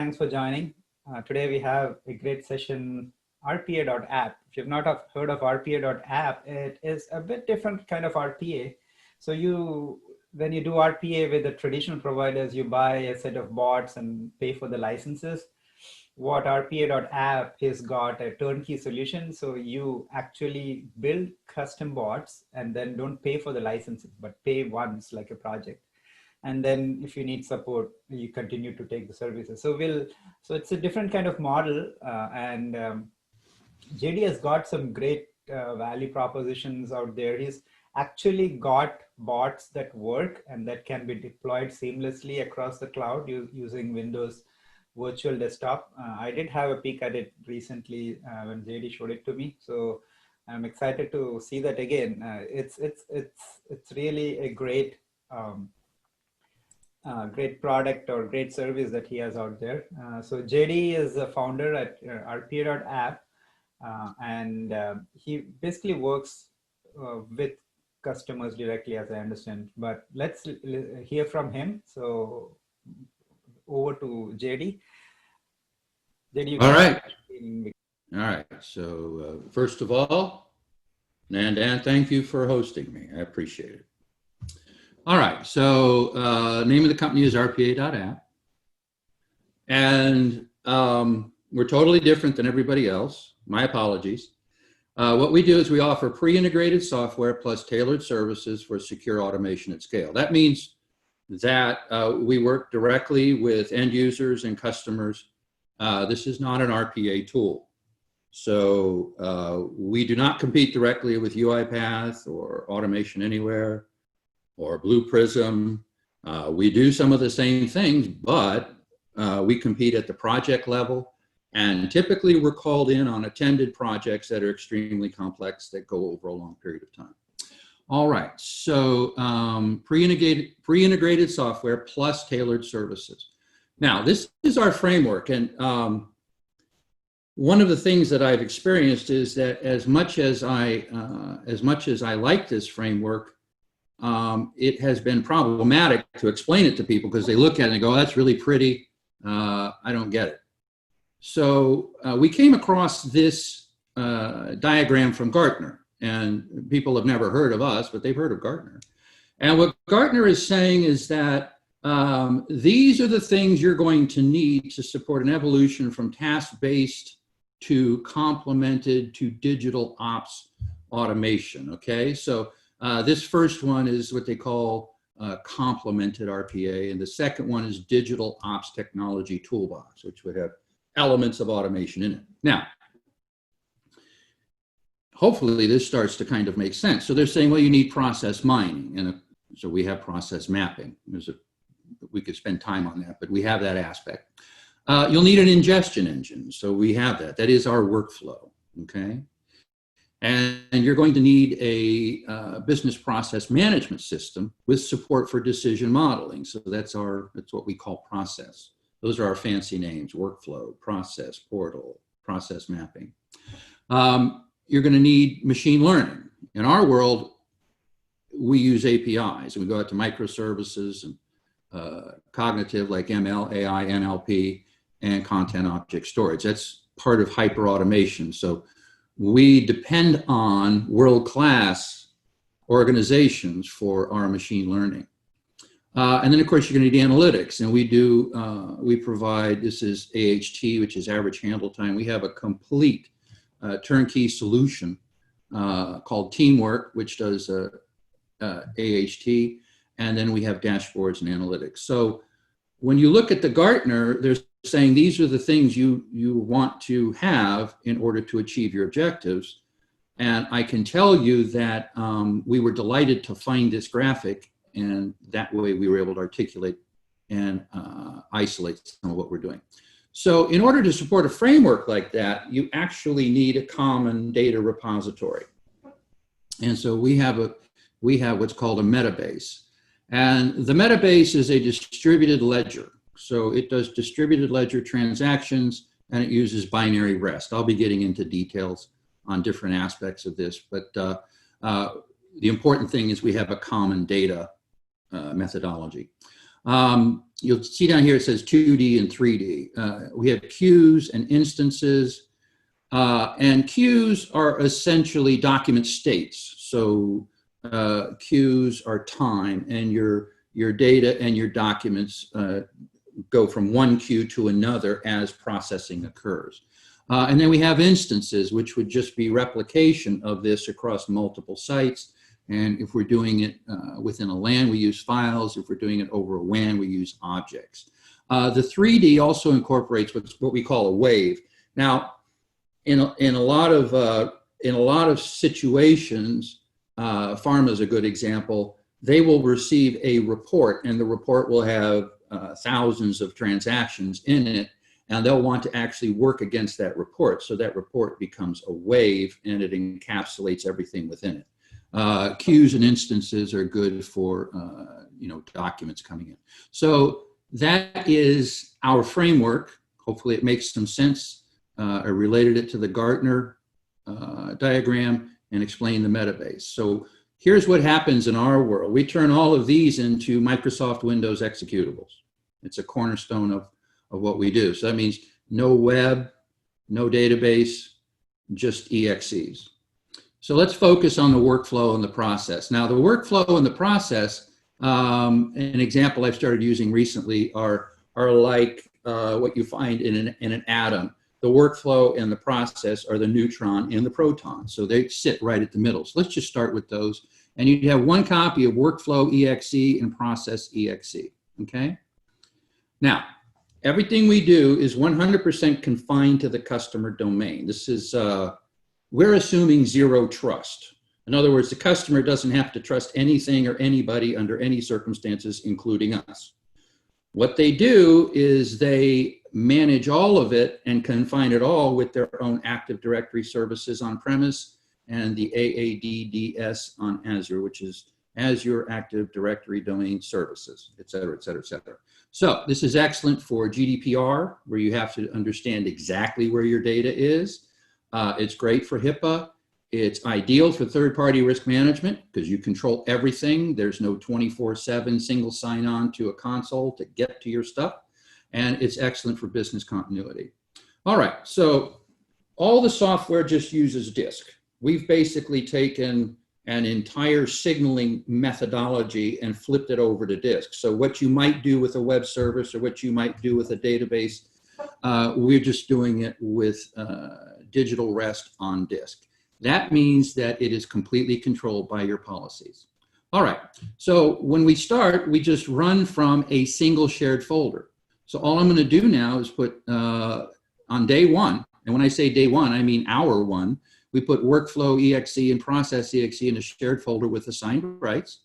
Thanks for joining. Today we have a great session, rpa.app. If you've not heard of rpa.app, it is a bit different kind of RPA. So when you do RPA with the traditional providers, you buy a set of bots and pay for the licenses. What rpa.app has got a turnkey solution. So you actually build custom bots and then don't pay for the licenses, but pay once like a project. And then if you need support, you continue to take the services. So it's a different kind of model. JD has got some great value propositions out there. He's actually got bots that work and that can be deployed seamlessly across the cloud using Windows Virtual Desktop. I did have a peek at it recently when JD showed it to me. So I'm excited to see that again. It's really a great great product or great service that he has out there. So JD is a founder at rpa.app, and he basically works with customers directly, as I understand. But let's hear from him. So over to JD. JD, all right. All right. So first of all, Nandan, thank you for hosting me. I appreciate it. All right, so name of the company is rpa.app, and we're totally different than everybody else. My apologies. What we do is we offer pre-integrated software plus tailored services for secure automation at scale. That means that we work directly with end users and customers. This is not an RPA tool. So we do not compete directly with UiPath or Automation Anywhere or Blue Prism. We do some of the same things, but we compete at the project level, and typically we're called in on attended projects that are extremely complex that go over a long period of time. All right, so pre-integrated software plus tailored services. Now, this is our framework, and one of the things that I've experienced is that as much as I like this framework, it has been problematic to explain it to people because they look at it and go, that's really pretty, I don't get it. So we came across this diagram from Gartner, and people have never heard of us, but they've heard of Gartner. And what Gartner is saying is that these are the things you're going to need to support an evolution from task-based to complemented to digital ops automation, okay? So this first one is what they call complemented RPA, and the second one is digital ops technology toolbox, which would have elements of automation in it. Now, hopefully this starts to kind of make sense. So they're saying, well, you need process mining, and so we have process mapping. We could spend time on that, but we have that aspect. You'll need an ingestion engine, so we have that. That is our workflow, okay? And you're going to need a business process management system with support for decision modeling. So that's what we call process. Those are our fancy names: workflow, process, portal, process mapping. You're going to need machine learning. In our world, we use APIs, and we go out to microservices and cognitive like ML, AI, NLP, and content object storage. That's part of hyper automation. So we depend on world-class organizations for our machine learning. And then of course you're going to need analytics, and we provide, this is AHT, which is average handle time. We have a complete turnkey solution called Teamwork, which does AHT, and then we have dashboards and analytics. So when you look at the Gartner, they're saying these are the things you want to have in order to achieve your objectives. And I can tell you that we were delighted to find this graphic, and that way we were able to articulate and isolate some of what we're doing. So in order to support a framework like that, you actually need a common data repository. And so we have what's called a metabase. And the metabase is a distributed ledger. So it does distributed ledger transactions, and it uses binary rest. I'll be getting into details on different aspects of this, but the important thing is we have a common data methodology. you'll see down here it says 2D and 3D. We have queues and instances, and queues are essentially document states. So queues are time, and your data and your documents go from one queue to another as processing occurs. And then we have instances, which would just be replication of this across multiple sites. And if we're doing it within a LAN, we use files. If we're doing it over a WAN, we use objects. The 3D also incorporates what we call a wave. Now, in a lot of situations, pharma is a good example. They will receive a report, and the report will have thousands of transactions in it, and they'll want to actually work against that report. So that report becomes a wave, and it encapsulates everything within it. Queues and instances are good for documents coming in. So that is our framework. Hopefully it makes some sense. I related it to the Gartner diagram and explained the metabase. So here's what happens in our world. We turn all of these into Microsoft Windows executables. It's a cornerstone of what we do. So that means no web, no database, just EXEs. So let's focus on the workflow and the process. Now, the workflow and the process, an example I've started using recently are like what you find in an atom. The workflow and the process are the neutron and the proton. So they sit right at the middle. So let's just start with those. And you have one copy of workflow EXE and process EXE, okay? Now, everything we do is 100% confined to the customer domain. This is, we're assuming zero trust. In other words, the customer doesn't have to trust anything or anybody under any circumstances, including us. What they do is they manage all of it and confine it all with their own Active Directory services on premise and the AADDS on Azure, which is Azure Active Directory Domain Services, et cetera, et cetera, et cetera. So this is excellent for GDPR, where you have to understand exactly where your data is. It's great for HIPAA. It's ideal for third-party risk management because you control everything. There's no 24/7 single sign-on to a console to get to your stuff. And it's excellent for business continuity. All right, so all the software just uses disk. We've basically taken an entire signaling methodology and flipped it over to disk. So what you might do with a web service or what you might do with a database, we're just doing it with digital rest on disk. That means that it is completely controlled by your policies. All right, so when we start, we just run from a single shared folder. So all I'm gonna do now is put on day one, and when I say day one, I mean hour one, we put workflow EXE and process EXE in a shared folder with assigned rights.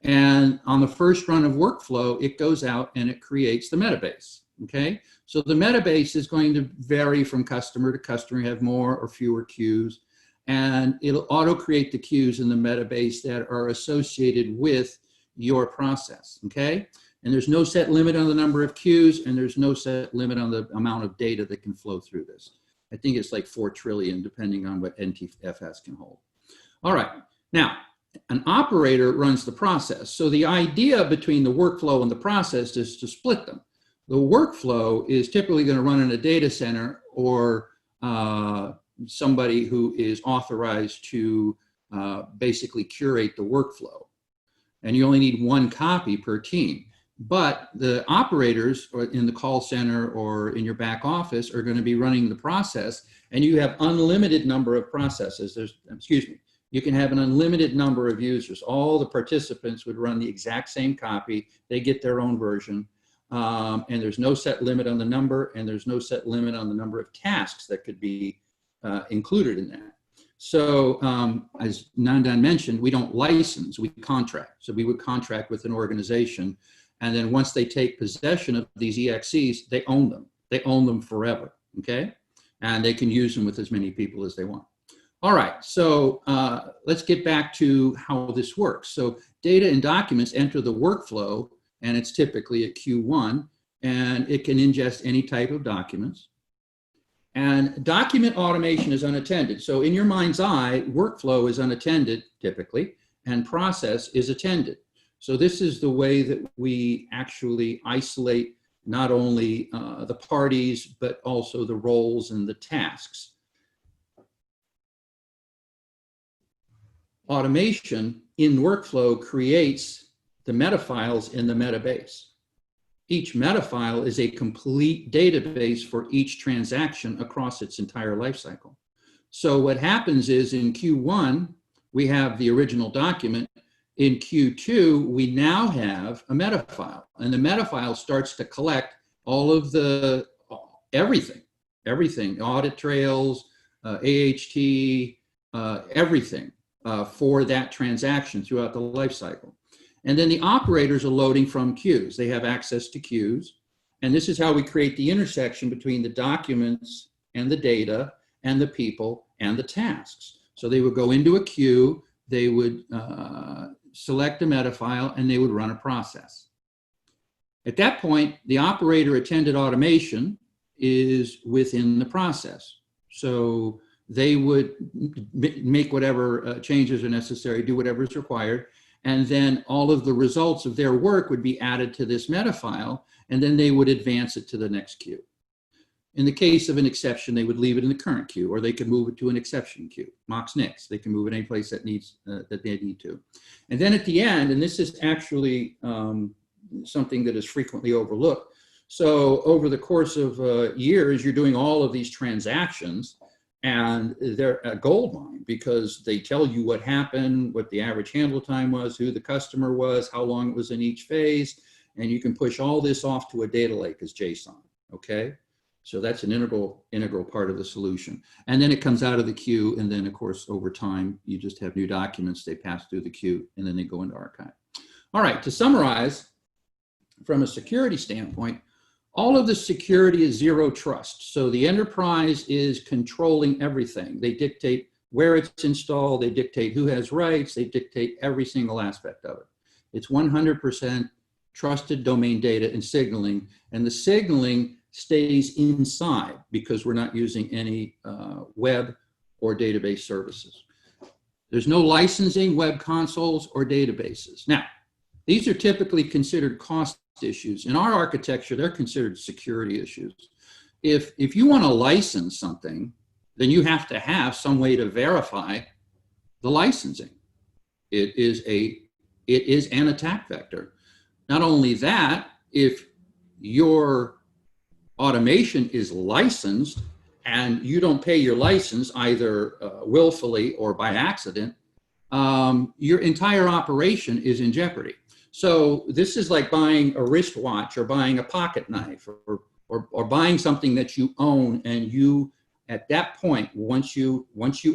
And on the first run of workflow, it goes out and it creates the metabase, okay? So the metabase is going to vary from customer to customer, have more or fewer queues, and it'll auto-create the queues in the metabase that are associated with your process, okay? And there's no set limit on the number of queues, and there's no set limit on the amount of data that can flow through this. I think it's like 4 trillion, depending on what NTFS can hold. All right, now, an operator runs the process. So the idea between the workflow and the process is to split them. The workflow is typically going to run in a data center or somebody who is authorized to basically curate the workflow. And you only need one copy per team. But the operators or in the call center or in your back office are going to be running the process, and you have unlimited number of processes. You can have an unlimited number of users. All the participants would run the exact same copy. They get their own version. And there's no set limit on the number, and there's no set limit on the number of tasks that could be included in that. So as Nandan mentioned, we don't license, we contract. So we would contract with an organization, and then once they take possession of these EXEs, they own them. They own them forever, okay? And they can use them with as many people as they want. All right, so let's get back to how this works. So data and documents enter the workflow, and it's typically at Q1, and it can ingest any type of documents. And document automation is unattended. So in your mind's eye, workflow is unattended typically, and process is attended. So this is the way that we actually isolate not only the parties, but also the roles and the tasks. Automation in workflow creates the metafiles in the metabase. Each metafile is a complete database for each transaction across its entire lifecycle. So what happens is in Q1, we have the original document. In Q2, we now have a metafile, and the metafile starts to collect all of the everything, audit trails, AHT, everything for that transaction throughout the lifecycle. And then the operators are loading from queues. They have access to queues. And this is how we create the intersection between the documents and the data and the people and the tasks. So they would go into a queue, they would select a metafile, and they would run a process. At that point, the operator attended automation is within the process. So they would make whatever changes are necessary, do whatever is required, and then all of the results of their work would be added to this metafile, and then they would advance it to the next queue. In the case of an exception, they would leave it in the current queue, or they could move it to an exception queue, Mox Nix. They can move it any place that needs that they need to. And then at the end, and this is actually something that is frequently overlooked. So over the course of years, you're doing all of these transactions, and they're a gold mine because they tell you what happened, what the average handle time was, who the customer was, how long it was in each phase, and you can push all this off to a data lake as JSON, okay? So that's an integral part of the solution. And then it comes out of the queue, and then of course, over time, you just have new documents, they pass through the queue, and then they go into archive. All right, to summarize, from a security standpoint, all of the security is zero trust. So the enterprise is controlling everything. They dictate where it's installed, they dictate who has rights, they dictate every single aspect of it. It's 100% trusted domain data and signaling, and the signaling stays inside because we're not using any web or database services. There's no licensing, web consoles, or databases. Now, these are typically considered cost issues. In our architecture, they're considered security issues. If you want to license something, then you have to have some way to verify the licensing. It is an attack vector. Not only that, if your automation is licensed and you don't pay your license either willfully or by accident, your entire operation is in jeopardy. So this is like buying a wristwatch or buying a pocket knife or buying something that you own, and you, at that point, once you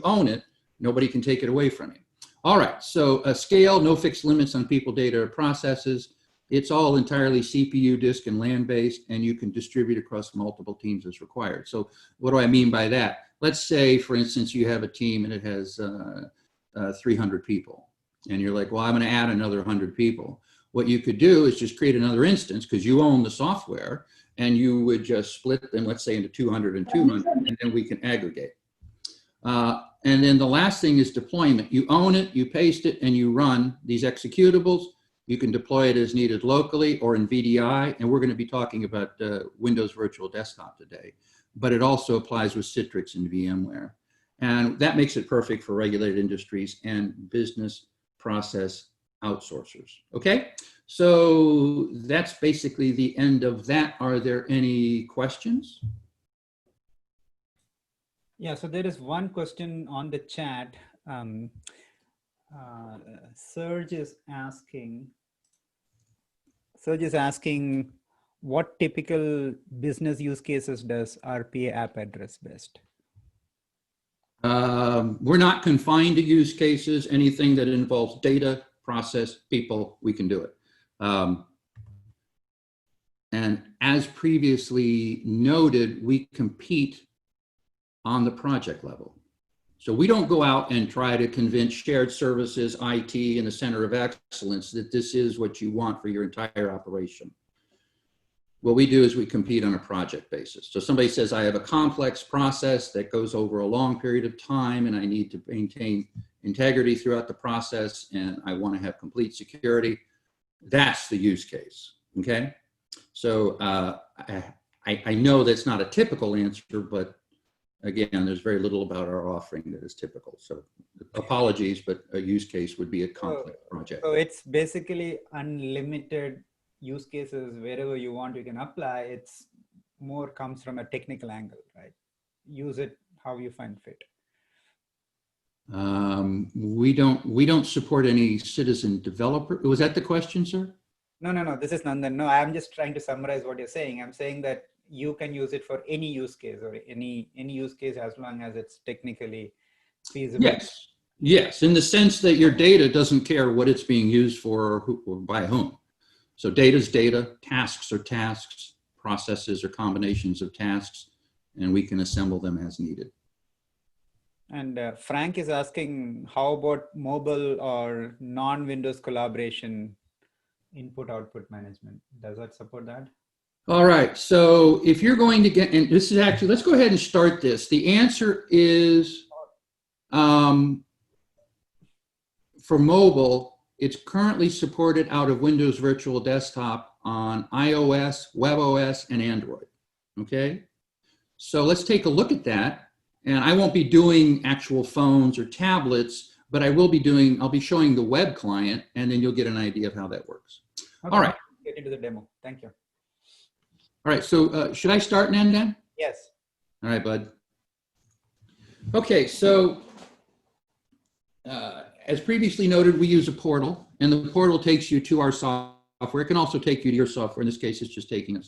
own it, nobody can take it away from you. All right, so a scale, no fixed limits on people, data, or processes. It's all entirely CPU, disk, and LAN based, and you can distribute across multiple teams as required. So what do I mean by that? Let's say, for instance, you have a team and it has 300 people, and you're like, well, I'm gonna add another 100 people. What you could do is just create another instance because you own the software, and you would just split them, let's say, into 200 and 200, and then we can aggregate. And then the last thing is deployment. You own it, you paste it, and you run these executables. You can deploy it as needed locally or in VDI, and we're going to be talking about Windows Virtual Desktop today, but it also applies with Citrix and VMware. And that makes it perfect for regulated industries and business process outsourcers. Okay, so that's basically the end of that. Are there any questions? Yeah, so there is one question on the chat. Serge is asking, what typical business use cases does rpa.app address best? We're not confined to use cases. Anything that involves data, process, people, we can do it. And as previously noted, we compete on the project level. So we don't go out and try to convince shared services, IT, and the center of excellence that this is what you want for your entire operation. What we do is we compete on a project basis. So somebody says, I have a complex process that goes over a long period of time, and I need to maintain integrity throughout the process, and I want to have complete security. That's the use case, okay? So I know that's not a typical answer, but again, there's very little about our offering that is typical. So apologies, but a use case would be a complex project. So it's basically unlimited use cases wherever you want, you can apply. It's more comes from a technical angle, right? Use it how you find fit. We don't support any citizen developer. Was that the question, sir? No. This is Nandan. No, I'm just trying to summarize what you're saying. I'm saying that you can use it for any use case or any use case as long as it's technically feasible. Yes. Yes, in the sense that your data doesn't care what it's being used for or, who, or by whom. So data is data, tasks are tasks, processes are combinations of tasks, and we can assemble them as needed. And Frank is asking, how about mobile or non-Windows collaboration input-output management? Does that support that? All right, so if you're going to get, and this is actually, let's go ahead and start this. The answer is, for mobile, it's currently supported out of Windows Virtual Desktop on iOS, WebOS, and Android, okay? So let's take a look at that. And I won't be doing actual phones or tablets, but I'll be showing the web client, and then you'll get an idea of how that works. Okay. All right. Get into the demo. Thank you. All right, so should I start, Nandan? Yes. All right, bud. Okay, so as previously noted, we use a portal, and the portal takes you to our software. It can also take you to your software. In this case, it's just taking us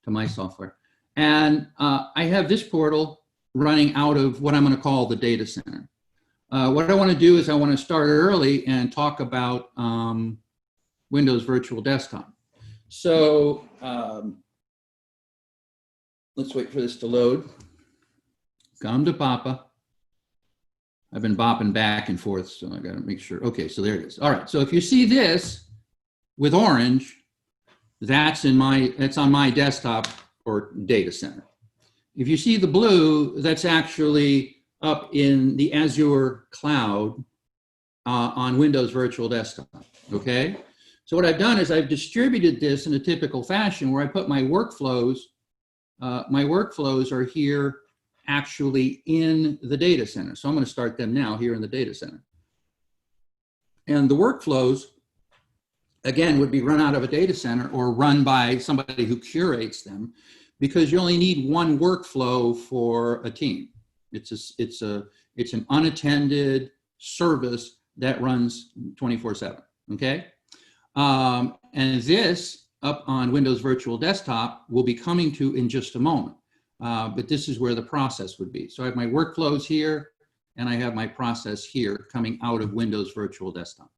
to my software. And I have this portal running out of what I'm going to call the data center. What I want to do is I want to start early and talk about Windows Virtual Desktop. So let's wait for this to load. Come to Papa. I've been bopping back and forth, so I got to make sure. Okay, so there it is. All right, so if you see this with orange, that's on my desktop or data center. If you see the blue, that's actually up in the Azure cloud on Windows Virtual Desktop, okay? So what I've done is I've distributed this in a typical fashion where I put my workflows. My workflows are here actually in the data center. So I'm going to start them now here in the data center. And the workflows, again, would be run out of a data center or run by somebody who curates them, because you only need one workflow for a team. It's an unattended service that runs 24/7, okay? And this up on Windows Virtual Desktop will be coming to in just a moment. But this is where the process would be. So I have my workflows here, and I have my process here coming out of Windows Virtual Desktop.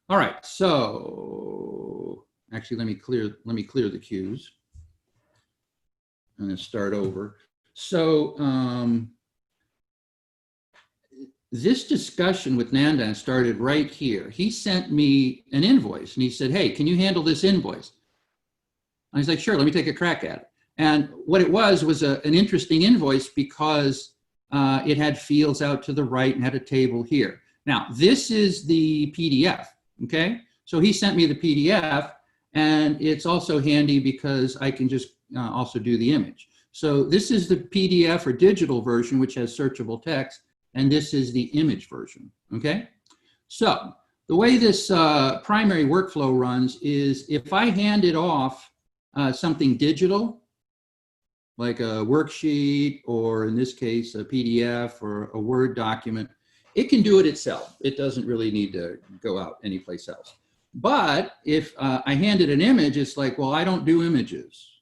All right, so actually let me clear the queues. I'm going to start over. So this discussion with Nandan started right here. He sent me an invoice, and he said, "Hey, can you handle this invoice?" I was like, "Sure, let me take a crack at it." And what it was an interesting invoice because it had fields out to the right and had a table here. Now, this is the PDF, okay? So he sent me the PDF, and it's also handy because I can just also do the image. So this is the PDF or digital version, which has searchable text, and this is the image version, okay? So the way this primary workflow runs is if I hand it off something digital, like a worksheet, or in this case, a PDF or a Word document, it can do it itself. It doesn't really need to go out anyplace else. But if I handed an image, it's like, well, I don't do images.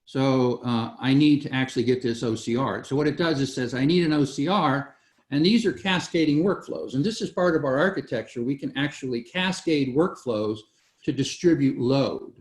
So I need to actually get this OCR. So what it does is says, I need an OCR, and these are cascading workflows. And this is part of our architecture. We can actually cascade workflows to distribute load.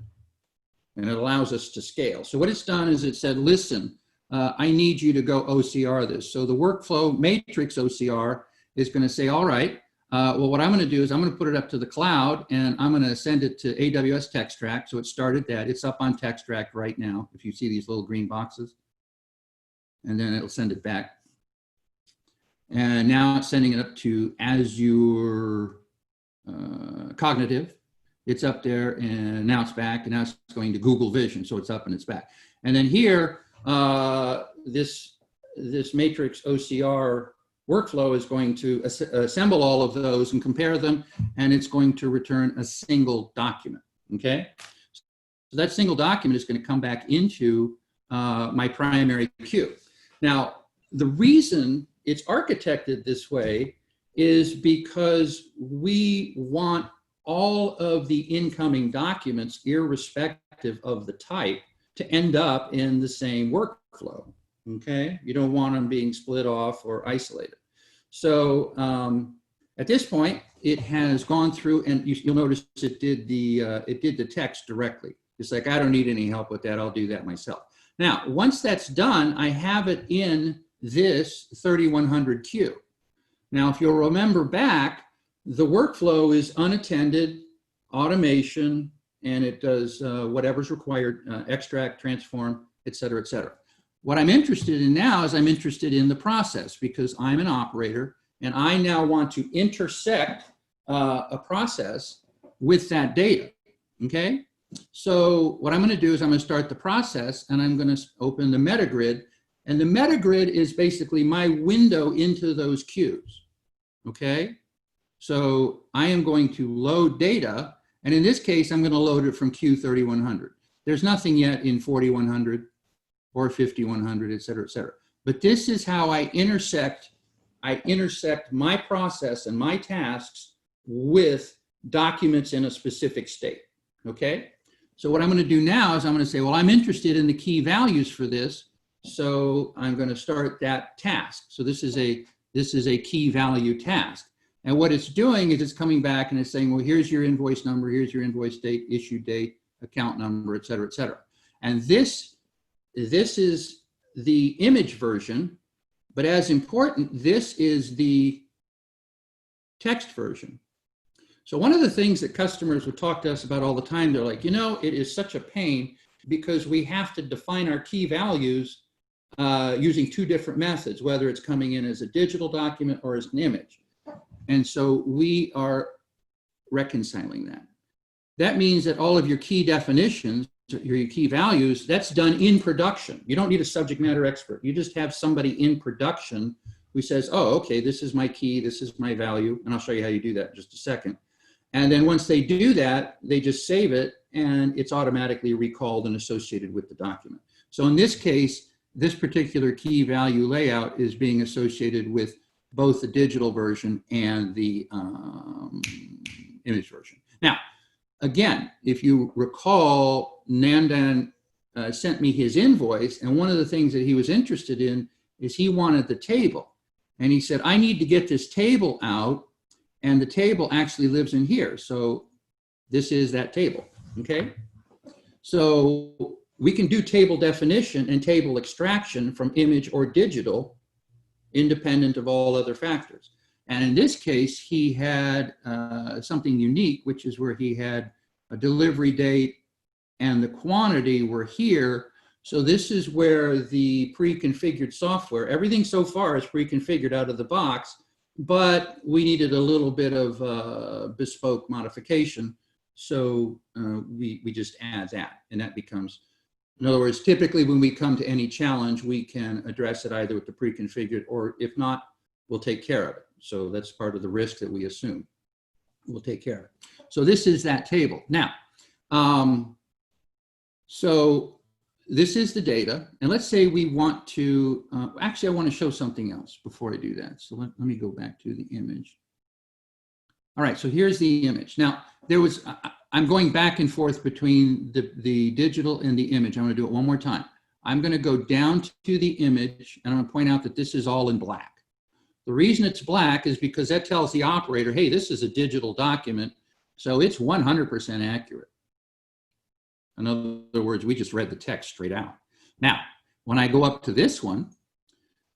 And it allows us to scale. So what it's done is it said, listen, I need you to go OCR this. So the workflow matrix OCR is going to say, all right, well, what I'm going to do is I'm going to put it up to the cloud, and I'm going to send it to AWS Text Track. So it started that. It's up on Text Track right now, if you see these little green boxes. And then it'll send it back. And now it's sending it up to Azure Cognitive. it's up there, and now it's back, and now it's going to Google Vision, so it's up and it's back. And then here, this matrix OCR workflow is going to assemble all of those and compare them, and it's going to return a single document, okay? So that single document is going to come back into my primary queue. Now, the reason it's architected this way is because we want all of the incoming documents, irrespective of the type, to end up in the same workflow, okay? You don't want them being split off or isolated. So at this point, it has gone through, and you'll notice it did the text directly. It's like, I don't need any help with that, I'll do that myself. Now, once that's done, I have it in this 3100 queue. Now, if you'll remember back, the workflow is unattended, automation, and it does whatever's required, extract, transform, et cetera, et cetera. What I'm interested in now is I'm interested in the process, because I'm an operator and I now want to intersect a process with that data, okay? So what I'm going to do is I'm going to start the process, and I'm going to open the metagrid, and the metagrid is basically my window into those queues, okay? So I am going to load data, and in this case, I'm going to load it from queue 3100. There's nothing yet in 4100 or 5100, et cetera, et cetera. But this is how I intersect my process and my tasks with documents in a specific state, okay? So what I'm going to do now is I'm going to say, well, I'm interested in the key values for this, so I'm going to start that task. So this is a key value task. And what it's doing is it's coming back and it's saying, well, here's your invoice number, here's your invoice date, issue date, account number, et cetera, et cetera. And this is the image version, but as important, this is the text version. So one of the things that customers would talk to us about all the time, they're like, you know, it is such a pain because we have to define our key values using two different methods, whether it's coming in as a digital document or as an image. And so we are reconciling that. That means that all of your key definitions, your key values, that's done in production. You don't need a subject matter expert. You just have somebody in production who says, oh, okay, this is my key, this is my value, and I'll show you how you do that in just a second. And then once they do that, they just save it, and it's automatically recalled and associated with the document. So in this case, this particular key value layout is being associated with both the digital version and the image version. Now, again, if you recall, Nandan sent me his invoice, and one of the things that he was interested in is he wanted the table. And he said, I need to get this table out, and the table actually lives in here. So this is that table, okay? So we can do table definition and table extraction from image or digital, independent of all other factors. And in this case, he had something unique, which is where he had a delivery date and the quantity were here. So this is where the pre-configured software, everything so far is pre-configured out of the box, but we needed a little bit of bespoke modification. So we just add that, and that becomes, in other words, typically when we come to any challenge, we can address it either with the pre-configured, or if not, we'll take care of it. So that's part of the risk that we assume. We'll take care of it. So this is that table. Now, so this is the data. And let's say we want to, actually, I want to show something else before I do that. So let me go back to the image. All right, so here's the image. Now, I'm going back and forth between the digital and the image. I'm going to do it one more time. I'm going to go down to the image, and I'm going to point out that this is all in black. The reason it's black is because that tells the operator, hey, this is a digital document, so it's 100% accurate. In other words, we just read the text straight out. Now, when I go up to this one,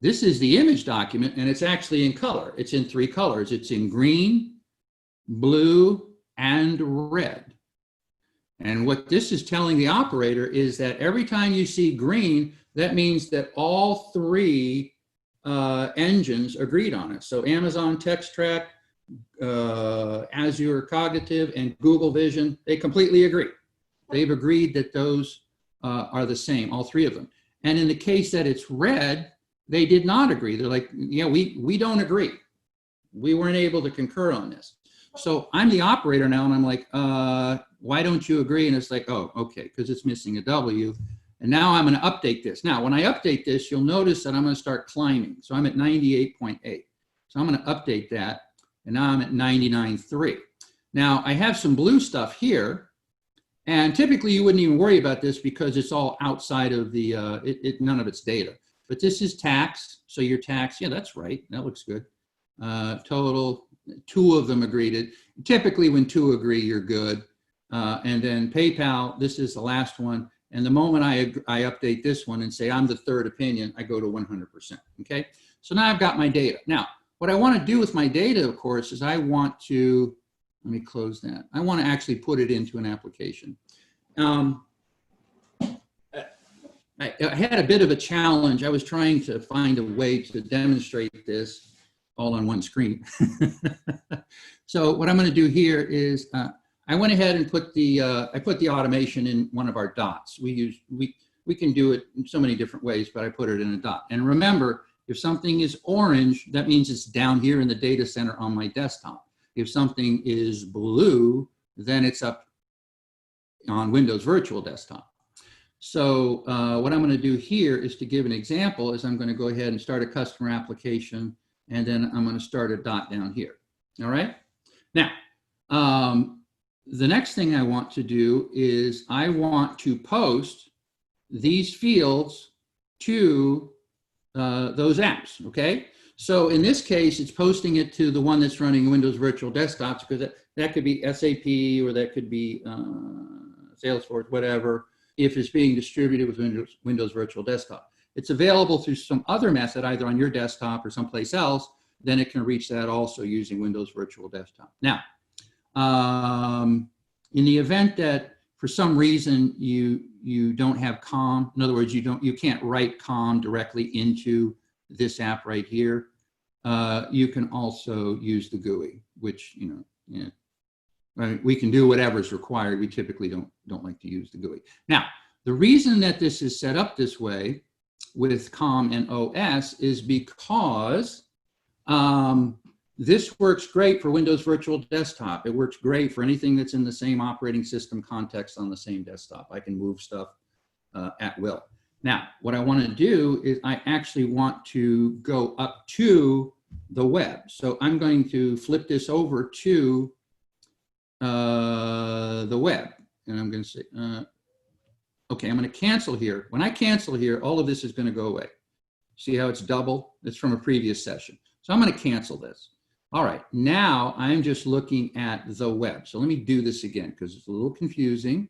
this is the image document, and it's actually in color. It's in 3 colors. It's in green, blue, and red. And what this is telling the operator is that every time you see green, that means that all 3 engines agreed on it. So Amazon, TextTrack, Azure Cognitive, and Google Vision, they completely agree. They've agreed that those are the same, all three of them. And in the case that it's red, they did not agree. They're like, yeah, we don't agree. We weren't able to concur on this. So I'm the operator now, and I'm like, why don't you agree? And it's like, oh, okay, because it's missing a W. And now I'm going to update this. Now, when I update this, you'll notice that I'm going to start climbing. So I'm at 98.8. So I'm going to update that, and now I'm at 99.3. Now, I have some blue stuff here, and typically you wouldn't even worry about this because it's all outside of the, none of it's data. But this is tax, so your tax, yeah, that's right, that looks good. Total, 2 of them agreed. Typically when 2 agree, you're good. And then PayPal, this is the last one. And the moment I update this one and say I'm the 3rd opinion, I go to 100%, okay? So now I've got my data. Now, what I want to do with my data, of course, is I want to, let me close that. I want to actually put it into an application. I had a bit of a challenge. I was trying to find a way to demonstrate this all on one screen. So what I'm going to do here is I went ahead and put the I put the automation in one of our dots. We can do it in so many different ways, but I put it in a dot. And remember, if something is orange, that means it's down here in the data center on my desktop. If something is blue, then it's up on Windows Virtual Desktop. So what I'm going to do here is to give an example is I'm going to go ahead and start a customer application, and then I'm going to start a dot down here. All right. Now, the next thing I want to do is I want to post these fields to those apps. Okay. So in this case, it's posting it to the one that's running Windows Virtual Desktops, because that could be SAP or that could be Salesforce, whatever, if it's being distributed with Windows Virtual Desktop. It's available through some other method, either on your desktop or someplace else, then it can reach that also using Windows Virtual Desktop. Now, in the event that for some reason you don't have COM, in other words, you can't write COM directly into this app right here, you can also use the GUI, which, yeah, I mean, we can do whatever's required. We typically don't like to use the GUI. Now, the reason that this is set up this way with COM and OS is because this works great for Windows Virtual Desktop. It works great for anything that's in the same operating system context on the same desktop. I can move stuff at will. Now, what I want to do is I actually want to go up to the web. So I'm going to flip this over to the web, and I'm going to say, okay, I'm going to cancel here. When I cancel here, all of this is going to go away. See how it's double? It's from a previous session. So I'm going to cancel this. All right, now I'm just looking at the web. So let me do this again because it's a little confusing.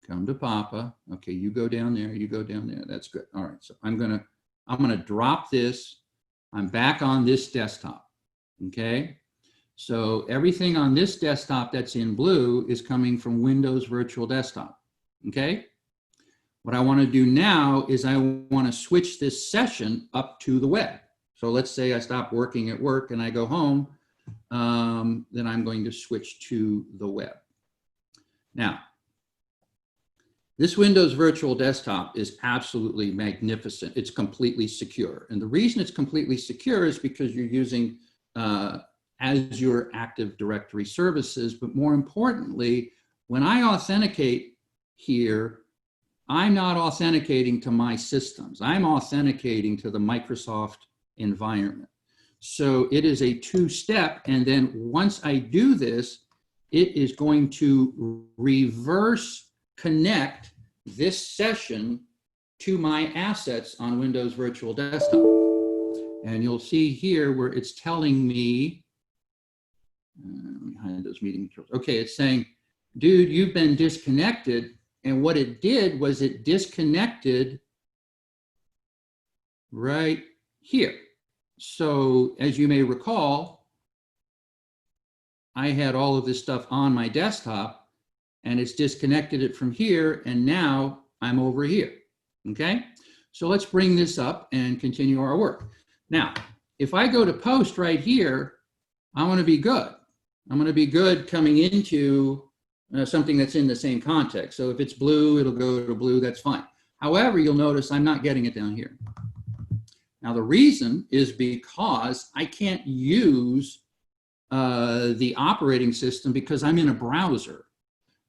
Come to Papa. Okay, you go down there, you go down there. That's good. All right, so I'm gonna drop this. I'm back on this desktop. Okay. So everything on this desktop that's in blue is coming from Windows Virtual Desktop, okay? What I want to do now is I want to switch this session up to the web. So let's say I stop working at work and I go home, then I'm going to switch to the web. Now, this Windows Virtual Desktop is absolutely magnificent. It's completely secure. And the reason it's completely secure is because you're using Azure Active Directory services, but more importantly, when I authenticate here, I'm not authenticating to my systems. I'm authenticating to the Microsoft environment. So it is a 2-step, and then once I do this, it is going to reverse connect this session to my assets on Windows Virtual Desktop. And you'll see here where it's telling me, let me hide those meeting controls. Okay, it's saying, dude, you've been disconnected. And what it did was it disconnected right here. So as you may recall, I had all of this stuff on my desktop and it's disconnected it from here. And now I'm over here. Okay, so let's bring this up and continue our work. Now, if I go to post right here, I want to be good. I'm going to be good coming into something that's in the same context. So if it's blue, it'll go to blue, that's fine. However, you'll notice I'm not getting it down here. Now, the reason is because I can't use the operating system because I'm in a browser.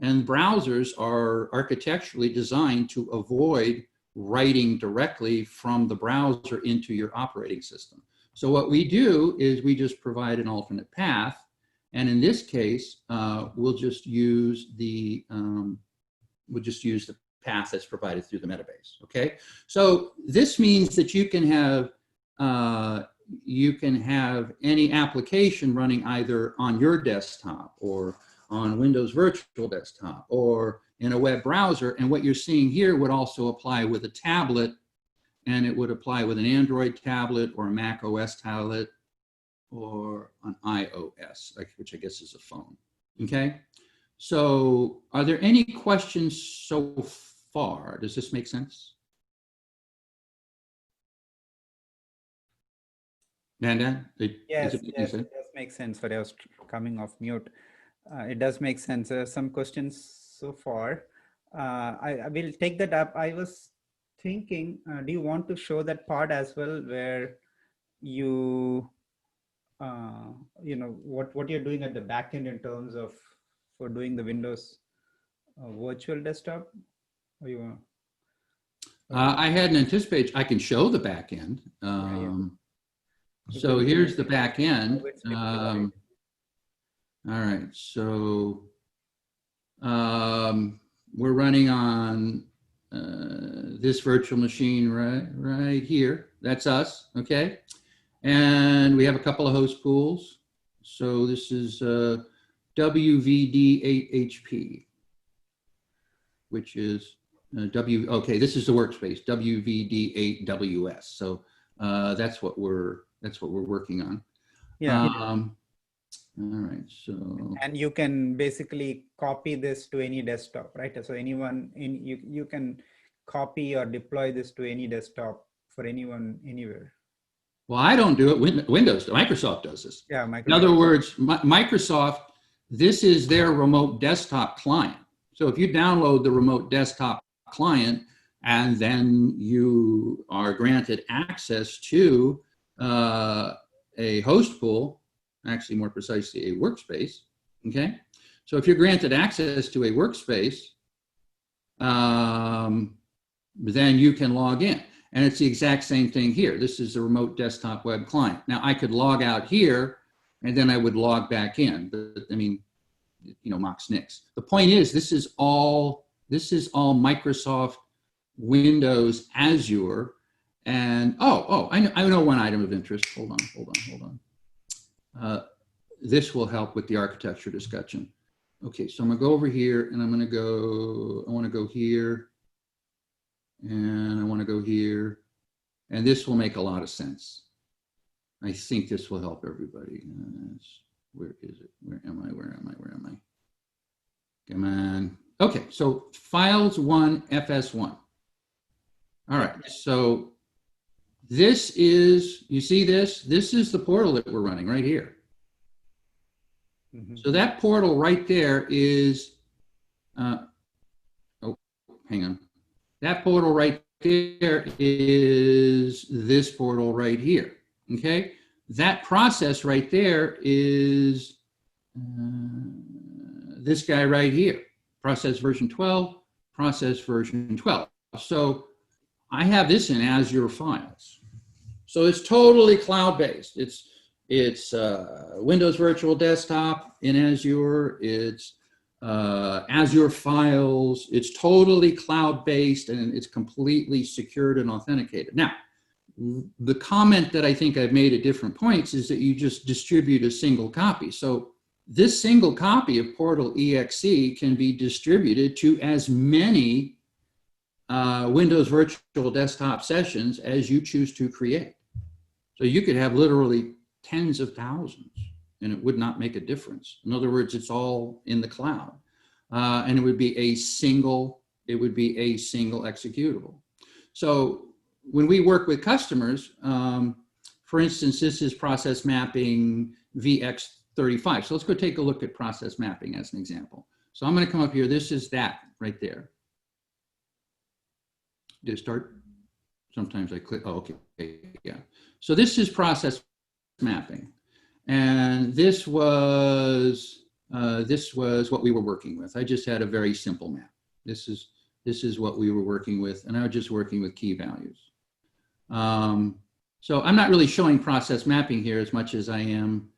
And browsers are architecturally designed to avoid writing directly from the browser into your operating system. So what we do is we just provide an alternate path. And in this case, we'll just use the path that's provided through the metabase. Okay, so this means that you can have any application running either on your desktop or on Windows Virtual Desktop or in a web browser. And what you're seeing here would also apply with a tablet, and it would apply with an Android tablet or a Mac OS tablet or an iOS, which I guess is a phone. Okay, so are there any questions so far? Does this make sense? Nanda? Yes, yes, it does make sense. But I was coming off mute. It does make sense. Some questions so far. I will take that up. I was thinking, do you want to show that part as well, where you, what you're doing at the back end in terms of for doing the Windows virtual desktop? Or you want? I hadn't anticipated. I can show the back end. So here's the back end. All right, so we're running on this virtual machine right here. That's us, okay? And we have a couple of host pools. So this is WVD8HP, which is okay, this is the workspace, WVD8WS. So that's what we're working on. Yeah. All right, so. And you can basically copy this to any desktop, right? So anyone you can copy or deploy this to any desktop for anyone anywhere. Well, I don't do it. Windows, Microsoft does this. Yeah, Microsoft. In other words, Microsoft, this is their remote desktop client. So if you download the remote desktop client and then you are granted access to a host pool, actually more precisely a workspace, okay? So if you're granted access to a workspace, then you can log in. And it's the exact same thing here. This is a remote desktop web client. Now I could log out here and then I would log back in, but I mean, Mox Nix. The point is, this is all Microsoft Windows Azure. And I know one item of interest. Hold on. This will help with the architecture discussion. Okay, so I'm gonna go over here and I want to go here and I want to go here, and this will make a lot of sense. I think this will help everybody. Where is it? Where am I? Come on. Okay, so files 1, FS1. All right, so this is, you see this? This is the portal that we're running right here. Mm-hmm. So that portal right there is, hang on. That portal right there is this portal right here, okay? That process right there is this guy right here, process version 12, process version 12. So I have this in Azure Files. So it's totally cloud-based. It's Windows Virtual Desktop in Azure. It's Azure Files. It's totally cloud-based and it's completely secured and authenticated. Now, the comment that I think I've made at different points is that you just distribute a single copy. So this single copy of Portal EXE can be distributed to as many Windows Virtual Desktop sessions as you choose to create. So you could have literally tens of thousands and it would not make a difference. In other words, it's all in the cloud. And it would be a single executable. So when we work with customers, for instance, this is process mapping VX35. So let's go take a look at process mapping as an example. So I'm going to come up here. This is that right there. Did it start? Sometimes I click. Oh, okay. Yeah. So this is process mapping. And this was what we were working with. I just had a very simple map. This is what we were working with, and I was just working with key values. So I'm not really showing process mapping here as much as I am.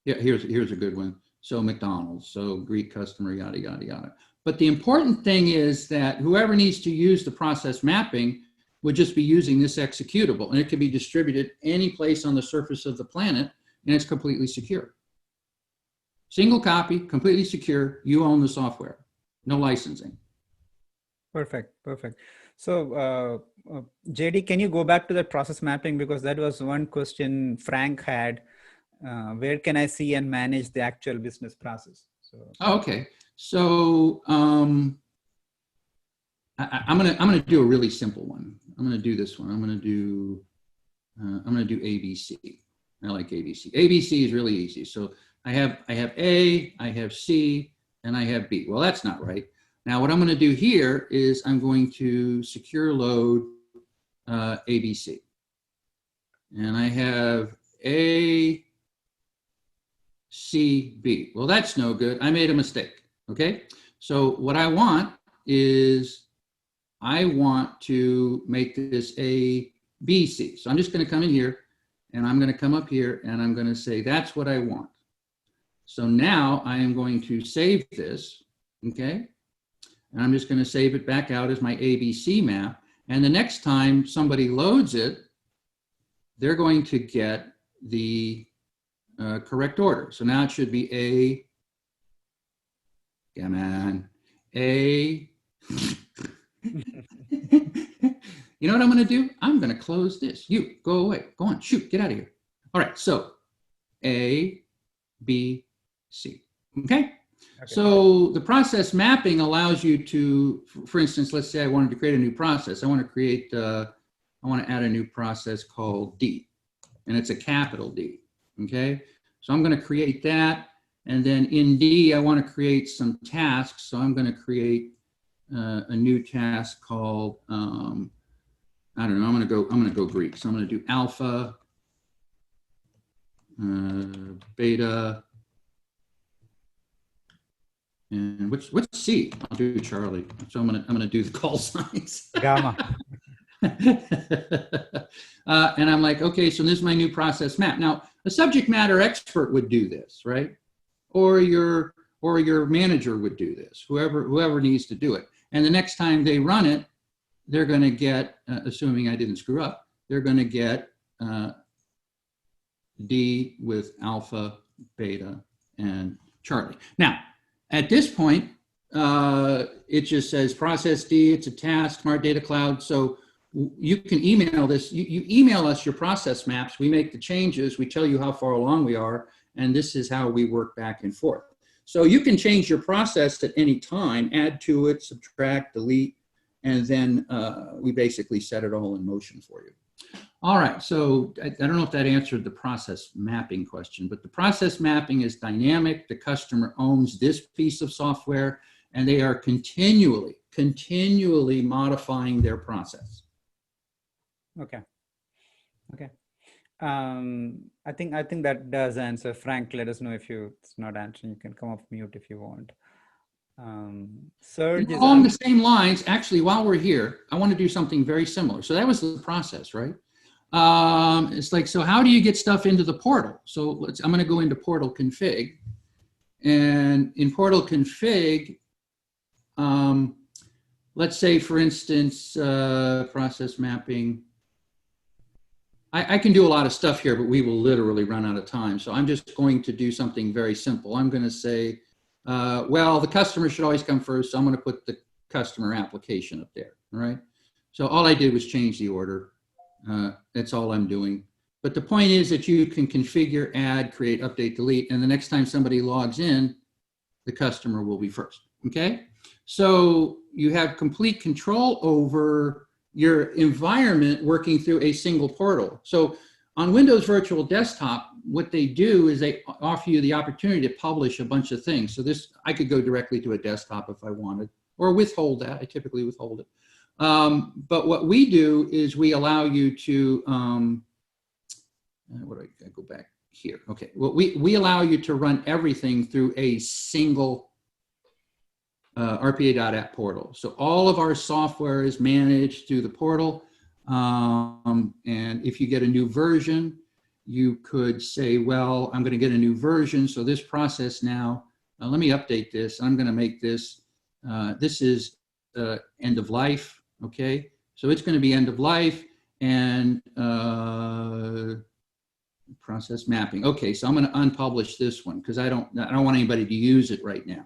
Yeah, here's a good one. So McDonald's, so Greek customer, yada, yada, yada. But the important thing is that whoever needs to use the process mapping would just be using this executable, and it can be distributed any place on the surface of the planet, and it's completely secure. Single copy, completely secure. You own the software, no licensing. Perfect, perfect. So JD, can you go back to that process mapping, because that was one question Frank had. Where can I see and manage the actual business process? So okay, so I'm gonna do a really simple one. I'm gonna do this one. I'm gonna do ABC. I like ABC. ABC is really easy. So I have A, I have C, and I have B. Well, that's not right. Now what I'm going to do here is I'm going to secure load ABC. And I have A, C, B. Well, that's no good. I made a mistake. Okay. So what I want is I want to make this A, B, C. So I'm just going to come in here and I'm going to come up here and I'm going to say that's what I want. So now I am going to save this. Okay. And I'm just going to save it back out as my ABC map. And the next time somebody loads it, they're going to get the correct order. So now it should be A, come on, A. You know what I'm going to do? I'm going to close this. You, go away. Go on, shoot, get out of here. All right, so A, B, C. Okay? So the process mapping allows you to, for instance, let's say I wanted to create a new process. I want to add a new process called D, and it's a capital D, okay? So I'm going to create that, and then in D, I want to create some tasks. So I'm going to create a new task called, I don't know, I'm going to go Greek. So I'm going to do alpha, beta, and what's C? I'll do Charlie. So I'm gonna do the call signs. Gamma. And I'm like, okay, so this is my new process map. Now, a subject matter expert would do this, right? Or your manager would do this. Whoever needs to do it. And the next time they run it, they're going to get, assuming I didn't screw up, they're going to get D with alpha, beta, and Charlie. Now, at this point, it just says process D, it's a task, Smart Data Cloud. So you can email this, you email us your process maps, we make the changes, we tell you how far along we are, and this is how we work back and forth. So you can change your process at any time, add to it, subtract, delete, and then we basically set it all in motion for you. All right, so I don't know if that answered the process mapping question, but the process mapping is dynamic. The customer owns this piece of software, and they are continually modifying their process. Okay. Okay. I think that does answer. Frank, let us know if it's not answering. You can come off mute if you want. Serge is along the same lines. Actually, while we're here, I want to do something very similar. So that was the process, right? It's like, so how do you get stuff into the portal? So I'm going to go into portal config, and in portal config, let's say, for instance, process mapping. I can do a lot of stuff here, but we will literally run out of time. So I'm just going to do something very simple. I'm going to say, well, the customer should always come first. So I'm going to put the customer application up there, all right? So all I did was change the order. That's all I'm doing. But the point is that you can configure, add, create, update, delete, and the next time somebody logs in, the customer will be first, okay? So you have complete control over your environment working through a single portal. So on Windows Virtual Desktop, what they do is they offer you the opportunity to publish a bunch of things. So this, I could go directly to a desktop if I wanted, or withhold that. I typically withhold it. But what we do is we allow you to, what do I go back here? Okay, well, we allow you to run everything through a single rpa.app portal. So all of our software is managed through the portal. And if you get a new version, you could say, well, I'm going to get a new version. So this process now, let me update this. I'm going to make this, this is end of life. Okay. So it's going to be end of life and process mapping. Okay. So I'm going to unpublish this one because I don't want anybody to use it right now.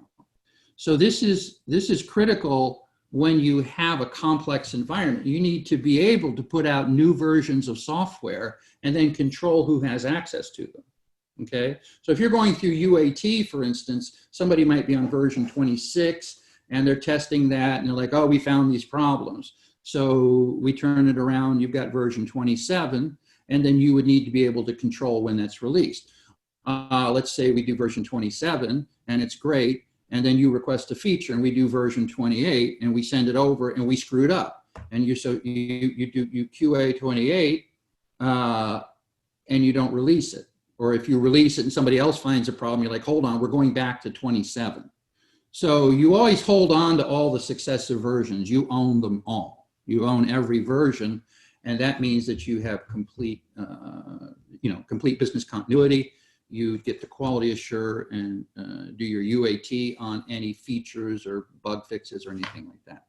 So this is critical when you have a complex environment. You need to be able to put out new versions of software and then control who has access to them. Okay, so if you're going through UAT, for instance, somebody might be on version 26 and they're testing that and they're like, oh, we found these problems. So we turn it around, you've got version 27, and then you would need to be able to control when that's released. Let's say we do version 27 and it's great. And then you request a feature and we do version 28 and we send it over and we screwed up. And you QA 28 and you don't release it. Or if you release it and somebody else finds a problem, you're like, hold on, we're going back to 27. So you always hold on to all the successive versions. You own them all. You own every version. And that means that you have complete, complete business continuity. You get to quality assure and do your UAT on any features or bug fixes or anything like that.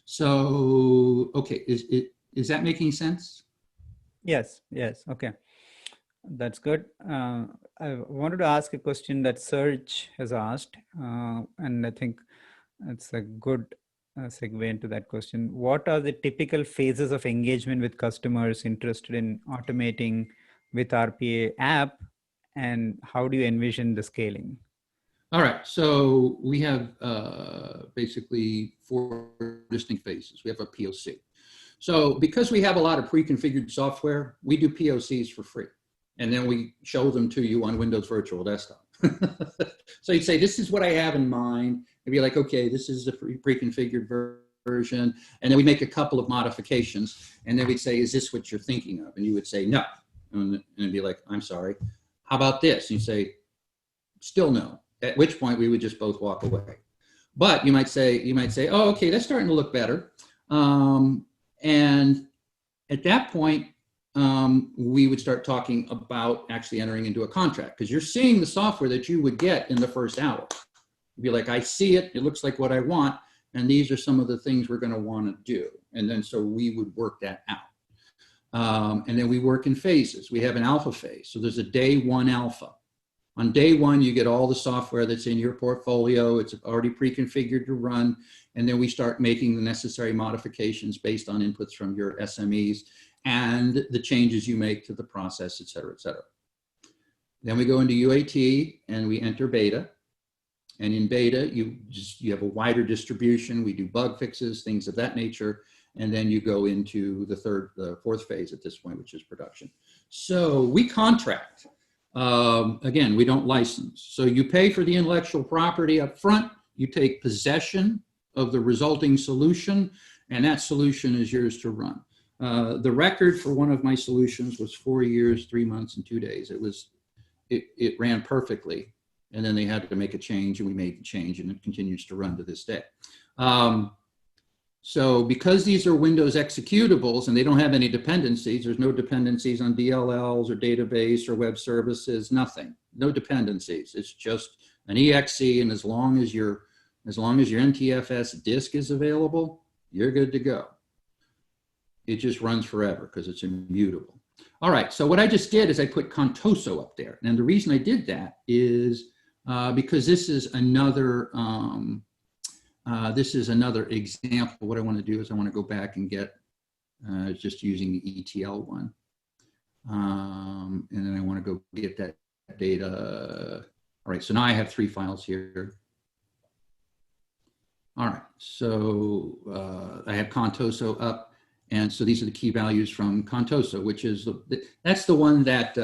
So, okay, is that making sense? Yes, yes, okay. That's good. I wanted to ask a question that Serge has asked, and I think it's a good segue into that question. What are the typical phases of engagement with customers interested in automating with RPA app, and how do you envision the scaling? All right, so we have basically 4 distinct phases. We have a POC. So because we have a lot of pre-configured software, we do POCs for free. And then we show them to you on Windows Virtual Desktop. So you'd say, this is what I have in mind. And be like, okay, this is the pre-configured version. And then we make a couple of modifications. And then we'd say, is this what you're thinking of? And you would say, no. And it'd be like, I'm sorry. How about this? And you'd say, still no. At which point we would just both walk away. But you might say, oh, okay, that's starting to look better. And at that point, we would start talking about actually entering into a contract, because you're seeing the software that you would get in the first hour. You'd be like, I see it, it looks like what I want, and these are some of the things we're going to want to do. And then so we would work that out. And then we work in phases. We have an alpha phase. So there's a day 1 alpha. On day 1, you get all the software that's in your portfolio. It's already pre-configured to run. And then we start making the necessary modifications based on inputs from your SMEs and the changes you make to the process, et cetera, et cetera. Then we go into UAT and we enter beta. And in beta, you have a wider distribution. We do bug fixes, things of that nature. And then you go into the 4th phase at this point, which is production. So we contract. Again, we don't license. So you pay for the intellectual property up front. You take possession of the resulting solution, and that solution is yours to run. The record for one of my solutions was 4 years, 3 months, and 2 days. It ran perfectly, and then they had to make a change, and we made the change, and it continues to run to this day. So because these are Windows executables and they don't have any dependencies, there's no dependencies on DLLs or database or web services, nothing, no dependencies. It's just an exe, and as long as your NTFS disk is available, you're good to go. It just runs forever because it's immutable. All right, so what I just did is I put Contoso up there. And the reason I did that is because this is another example. What I want to do is I want to go back and get just using the ETL one. And then I want to go get that data. All right, so now I have 3 files here. All right, so I have Contoso up, And so these are the key values from Contoso, which is, that's the one that,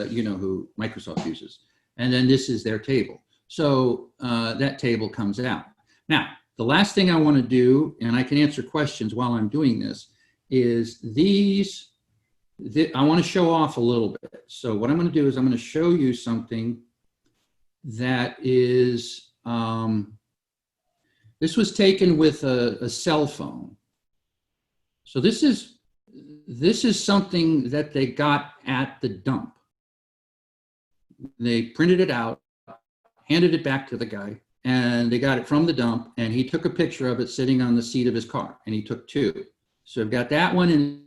you know, who Microsoft uses. And then this is their table. So that table comes out. Now, the last thing I want to do, and I can answer questions while I'm doing this, is I want to show off a little bit. So what I'm going to do is I'm going to show you something that is, this was taken with a cell phone. So this is something that they got at the dump. They printed it out, handed it back to the guy, and they got it from the dump, and he took a picture of it sitting on the seat of his car, and he took two. So I've got that one and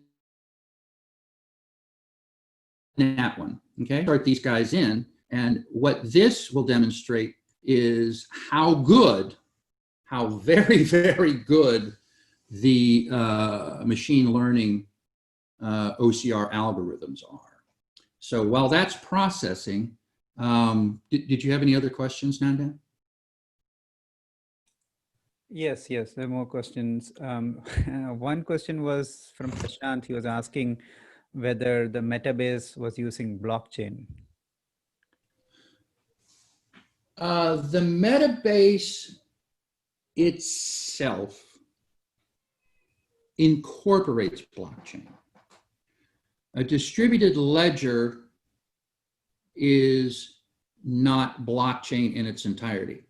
that one, okay? Start these guys in, and what this will demonstrate is how very, very good the machine learning OCR algorithms are. So while that's processing, did you have any other questions, Nandan? Yes, there are more questions. One question was from Prashant. He was asking whether the Metabase was using blockchain. The Metabase itself incorporates blockchain. A distributed ledger is not blockchain in its entirety.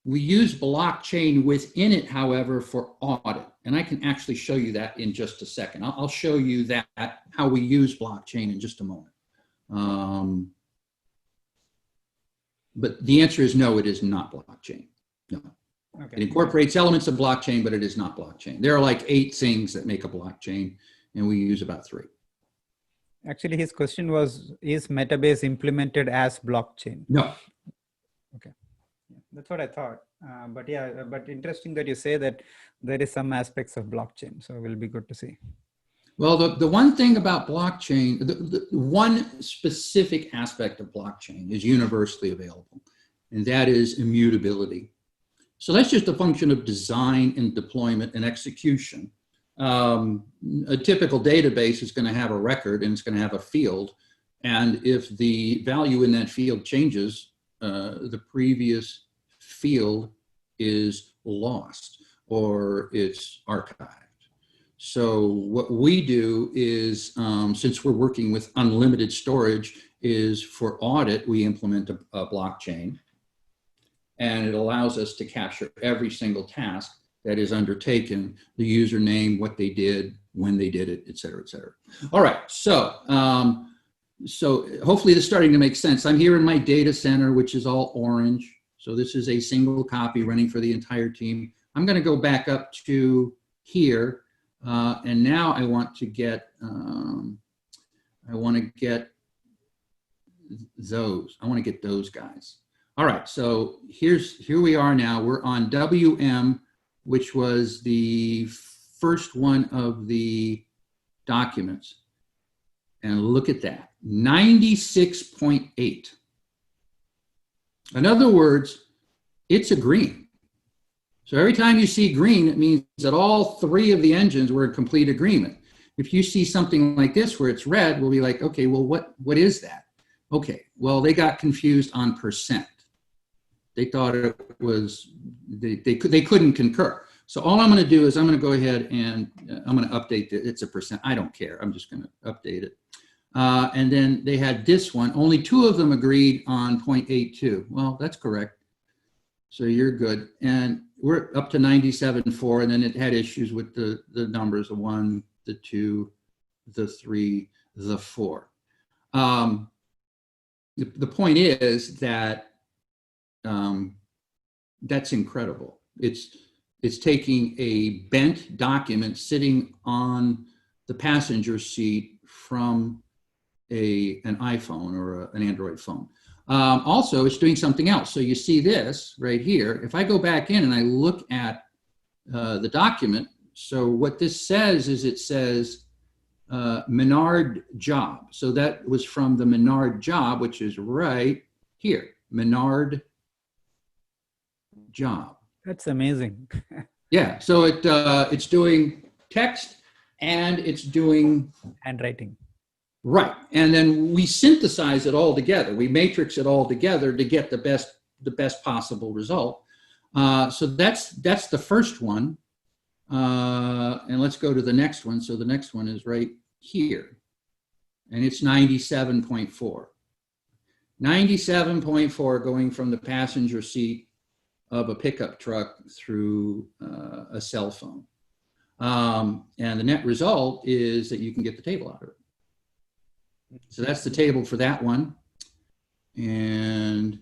We use blockchain within it, however, for audit. And I can actually show you that in just a second. I'll show you that, how we use blockchain in just a moment. But the answer is no, it is not blockchain. No. Okay. It incorporates elements of blockchain, but it is not blockchain. There are like 8 things that make a blockchain, and we use about 3. Actually, his question was, is Metabase implemented as blockchain? No. Okay. That's what I thought. But interesting that you say that there is some aspects of blockchain. So it will be good to see. Well, the one thing about blockchain, the one specific aspect of blockchain is universally available, and that is immutability. So that's just a function of design and deployment and execution. A typical database is going to have a record and it's going to have a field. And if the value in that field changes, the previous field is lost or it's archived. So what we do is, since we're working with unlimited storage, is for audit, we implement a blockchain. And it allows us to capture every single task that is undertaken, the username, what they did, when they did it, et cetera, et cetera. All right, so hopefully this is starting to make sense. I'm here in my data center, which is all orange. So this is a single copy running for the entire team. I'm gonna go back up to here, and now I want to get, those guys. All right, so here we are now. We're on WM, which was the first one of the documents. And look at that, 96.8. In other words, it's a green. So every time you see green, it means that all 3 of the engines were in complete agreement. If you see something like this where it's red, we'll be like, okay, well, what is that? Okay, well, they got confused on percent. They thought it was, they couldn't concur. So all I'm going to do is I'm going to go ahead and I'm going to update it. It's a percent. I don't care. I'm just going to update it. And then they had this one. Only 2 of them agreed on 0.82. Well, that's correct. So you're good. And we're up to 97.4. And then it had issues with the numbers, the 1, the 2, the 3, the 4. The point is that that's incredible. It's taking a bent document sitting on the passenger seat from an iPhone or an Android phone. Also, it's doing something else. So you see this right here. If I go back in and I look at the document, so what this says is it says Menard job. So that was from the Menard job, which is right here, Menard job. That's amazing. Yeah, so it's doing text and it's doing handwriting. right. And then we synthesize it all together. We matrix it all together to get the best possible result. So that's the first one. And let's go to the next one. So the next one is right here, and it's 97.4. 97.4 going from the passenger seat of a pickup truck through a cell phone. And the net result is that you can get the table out of it. So that's the table for that one. And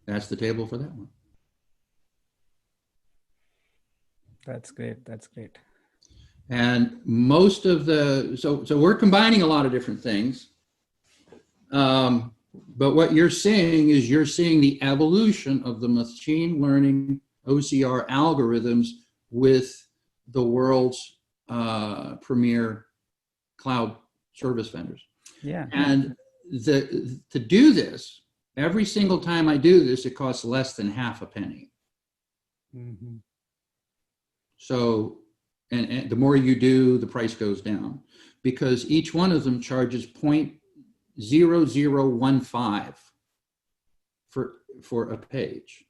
that's the table for that one. That's great. That's great. And most of the, so we're combining a lot of different things. But what you're seeing is you're seeing the evolution of the machine learning OCR algorithms with the world's premier cloud service vendors. Yeah. And to do this, every single time I do this, it costs less than half a penny. Mm-hmm. So, and the more you do, the price goes down, because each one of them charges 0.0015 for a page.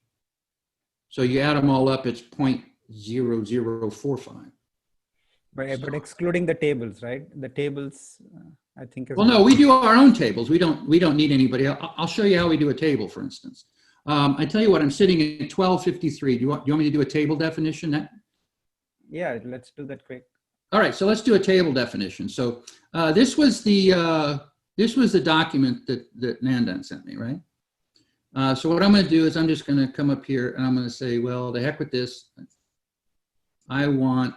So you add them all up, it's 0.0045. But excluding the tables, right? The tables, I think. Well, no, we do our own tables. We don't need anybody. I'll show you how we do a table, for instance. I tell you what, I'm sitting at 1253. Do you want me to do a table definition? Yeah, let's do that quick. All right, so let's do a table definition. So this was the document that Nandan sent me, right? So what I'm going to do is I'm just going to come up here and I'm going to say, well, the heck with this. I want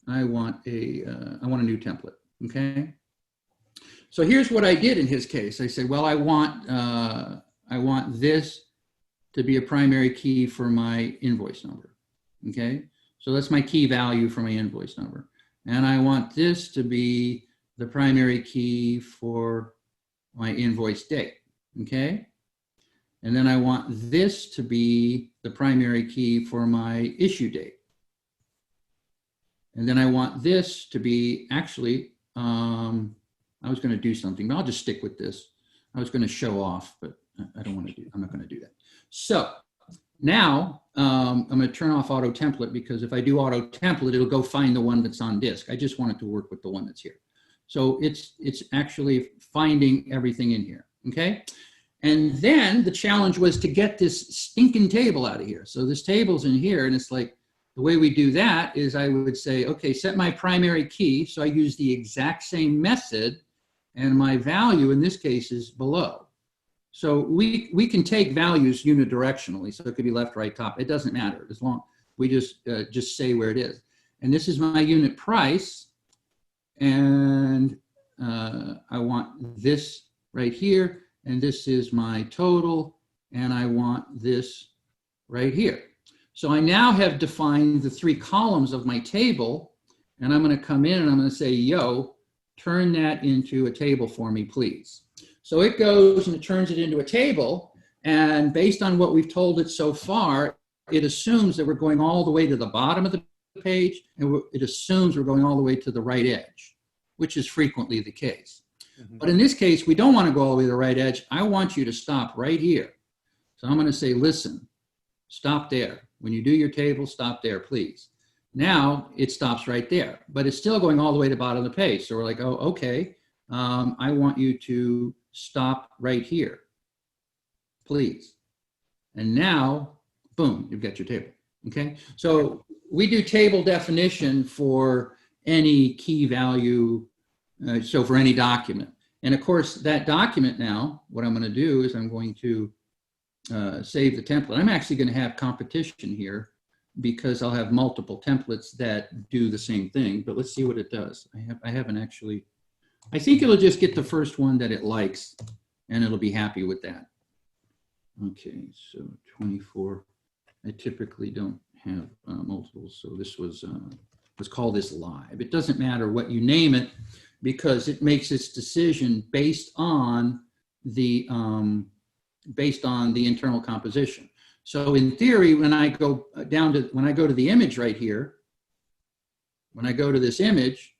a new template. Okay. So here's what I did in his case. I said, well, I want this to be a primary key for my invoice number. Okay. So that's my key value for my invoice number. And I want this to be the primary key for my invoice date. Okay. And then I want this to be the primary key for my issue date. And then I want this to be actually, I was going to do something, but I'll just stick with this. I was going to show off, but I'm not going to do that. So now I'm going to turn off auto template, because if I do auto template, it'll go find the one that's on disk. I just want it to work with the one that's here. So it's actually finding everything in here. Okay. And then the challenge was to get this stinking table out of here. So this table's in here, and it's like, the way we do that is I would say, okay, set my primary key. So I use the exact same method, and my value in this case is below. So we can take values unidirectionally. So it could be left, right, top. It doesn't matter as long we just say where it is. And this is my unit price. And I want this right here. And this is my total. And I want this right here. So I now have defined the 3 columns of my table, and I'm going to come in and I'm going to say, yo, turn that into a table for me, please. So it goes and it turns it into a table, and based on what we've told it so far, it assumes that we're going all the way to the bottom of the page, and it assumes we're going all the way to the right edge, which is frequently the case. Mm-hmm. But in this case, we don't want to go all the way to the right edge. I want you to stop right here. So I'm going to say, listen, stop there. When you do your table, stop there, please. Now it stops right there, but it's still going all the way to the bottom of the page. So we're like, oh, okay. I want you to stop right here, please. And now, boom, you've got your table. Okay. So we do table definition for any key value. So for any document. And of course, that document now, what I'm going to do is I'm going to save the template. I'm actually going to have competition here, because I'll have multiple templates that do the same thing, but let's see what it does. I haven't actually, I think it'll just get the first one that it likes, and it'll be happy with that. Okay, so 24, I typically don't have multiples. So this was, let's call this live. It doesn't matter what you name it, because it makes its decision based on the internal composition. So in theory, when I go to the image right here, when I go to this image,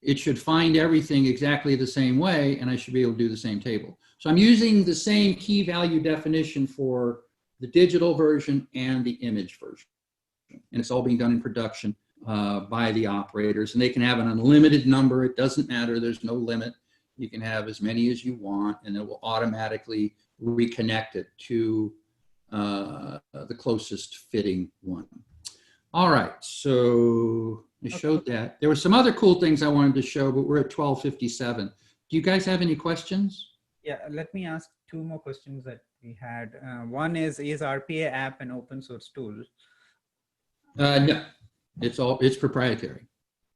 it should find everything exactly the same way, and I should be able to do the same table. So I'm using the same key value definition for the digital version and the image version. And it's all being done in production by the operators, and they can have an unlimited number. It doesn't matter. There's no limit. You can have as many as you want, and it will automatically reconnect it to the closest fitting one. All right, so I showed that. There were some other cool things I wanted to show, but we're at 12:57. Do you guys have any questions? Yeah, let me ask two more questions that we had. One is RPA app an open source tool? No, it's proprietary.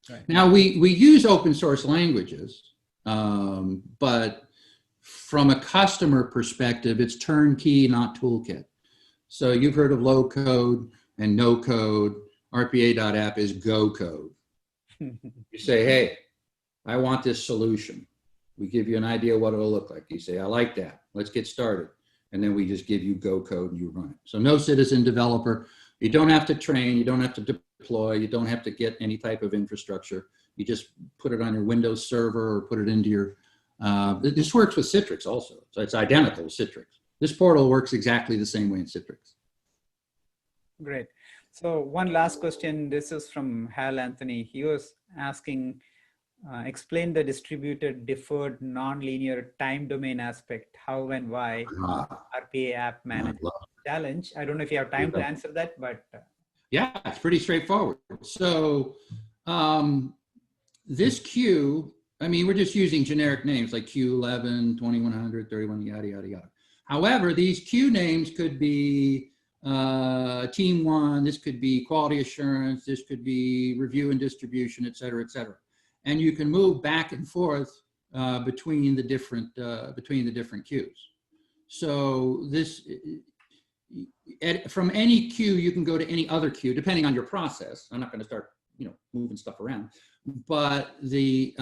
Right. Now we use open source languages, but from a customer perspective, it's turnkey, not toolkit. So you've heard of low code and no code. rpa.app is go code. You say, hey, I want this solution. We give you an idea what it'll look like. You say, I like that. Let's get started. And then we just give you go code and you run it. So no citizen developer. You don't have to train. You don't have to deploy. You don't have to get any type of infrastructure. You just put it on your Windows server or put it into your, this works with Citrix also. So it's identical to Citrix. This portal works exactly the same way in Citrix. Great. So one last question. This is from Hal Anthony. He was asking, explain the distributed, deferred, non-linear time domain aspect. How and why RPA app management challenge. I don't know if you have time to answer that, but yeah, it's pretty straightforward. So this queue, I mean, we're just using generic names like Q11, 2100, 31, yada, yada, yada. However, these queue names could be team one, this could be quality assurance, this could be review and distribution, et cetera, et cetera. And you can move back and forth between the different queues. So this, from any queue, you can go to any other queue, depending on your process. I'm not going to start, moving stuff around. But the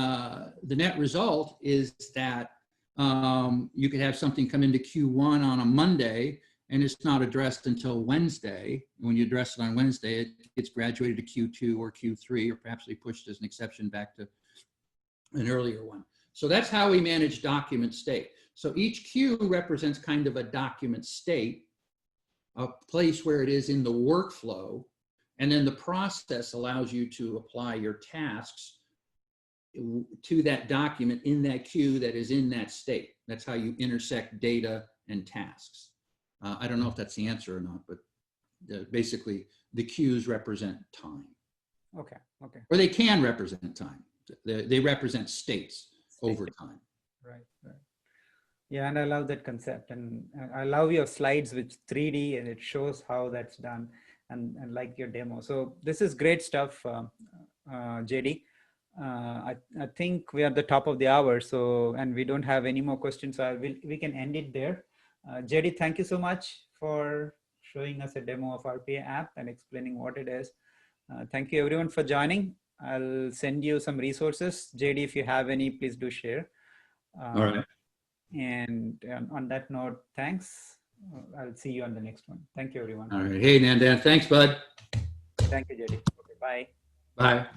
net result is that you could have something come into Q1 on a Monday, and it's not addressed until Wednesday. When you address it on Wednesday, it gets graduated to Q2 or Q3, or perhaps they pushed as an exception back to an earlier one. So that's how we manage document state. So each queue represents kind of a document state, a place where it is in the workflow, and then the process allows you to apply your tasks to that document in that queue that is in that state. That's how you intersect data and tasks. I don't know if that's the answer or not, but basically the queues represent time. Okay. Or they can represent time. They represent states over time. Right. Yeah, and I love that concept, and I love your slides with 3D, and it shows how that's done, and like your demo. So this is great stuff, JD. I think we are at the top of the hour, so, and we don't have any more questions, so we can end it there. JD, thank you so much for showing us a demo of RPA app and explaining what it is. Thank you everyone for joining. I'll send you some resources. JD, if you have any, please do share. All right. And on that note, thanks. I'll see you on the next one. Thank you, everyone. All right. Hey, Nandan. Thanks, bud. Thank you, JD. Okay, bye. Bye.